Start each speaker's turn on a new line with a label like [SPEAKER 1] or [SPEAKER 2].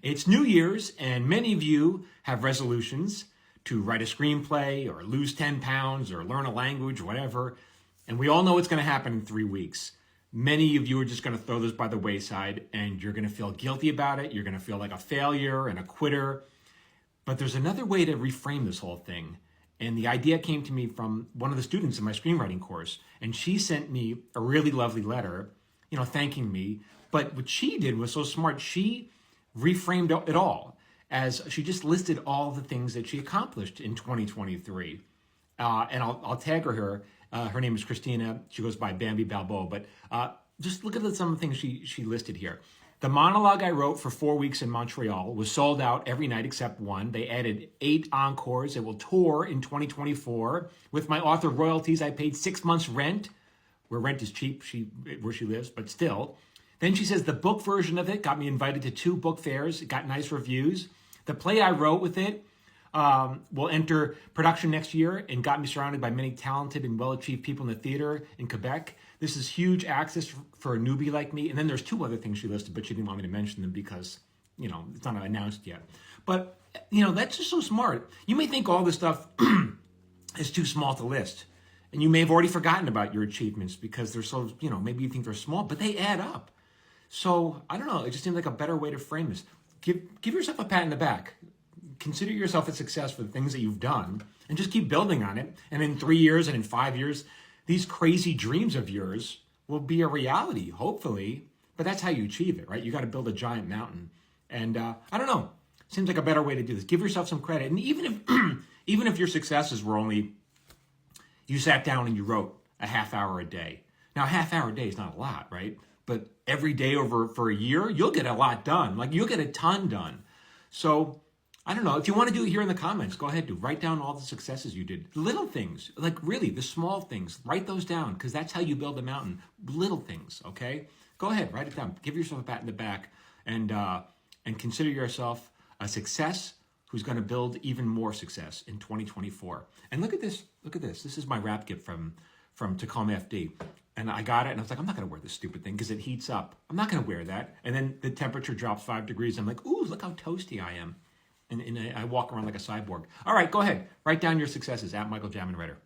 [SPEAKER 1] It's New Year's, and many of you have resolutions to write a screenplay or lose 10 pounds or learn a language or whatever. And we all know what's going to happen in 3 weeks. Many of you are just going to throw this by the wayside, and you're going to feel guilty about it. You're going to feel like a failure and a quitter. But there's another way to reframe this whole thing. And the idea came to me from one of the students in my screenwriting course. And she sent me a really lovely letter, thanking me. But what she did was so smart. She reframed it all as she just listed all the things that she accomplished in 2023. And I'll tag her here. Her name is Christina. She goes by Bambi Balboa. But just look at some of the things she listed here. The monologue I wrote for 4 weeks in Montreal was sold out every night except one. They added 8 encores. It will tour in 2024. With my author royalties, I paid 6 months rent, where rent is cheap where she lives, but still. Then she says the book version of it got me invited to 2 book fairs. It got nice reviews. The play I wrote with it will enter production next year and got me surrounded by many talented and well-achieved people in the theater in Quebec. This is huge access for a newbie like me. And then there's 2 other things she listed, but she didn't want me to mention them because, it's not announced yet. But, that's just so smart. You may think all this stuff is too small to list. And you may have already forgotten about your achievements because they're so, maybe you think they're small, but they add up. So, I don't know, it just seems like a better way to frame this. Give yourself a pat on the back. Consider yourself a success for the things that you've done and just keep building on it. And in 3 years and in 5 years, these crazy dreams of yours will be a reality, hopefully. But that's how you achieve it, right? You got to build a giant mountain. And I don't know, seems like a better way to do this. Give yourself some credit. And even if your successes were only, you sat down and you wrote a half hour a day. Now, a half hour a day is not a lot, right? But every day for a year, you'll get a lot done. Like you'll get a ton done. So I don't know. If you want to do it here in the comments, go ahead. Write down all the successes you did. Little things, like really the small things. Write those down because that's how you build a mountain. Little things, okay? Go ahead, write it down. Give yourself a pat in the back and consider yourself a success who's going to build even more success in 2024. And look at this. Look at this. This is my wrap gift from Tacoma FD. And I got it, and I was like, I'm not going to wear this stupid thing because it heats up. I'm not going to wear that. And then the temperature drops 5 degrees. I'm like, ooh, look how toasty I am. And I walk around like a cyborg. All right, go ahead. Write down your successes at Michael Jamin Writer.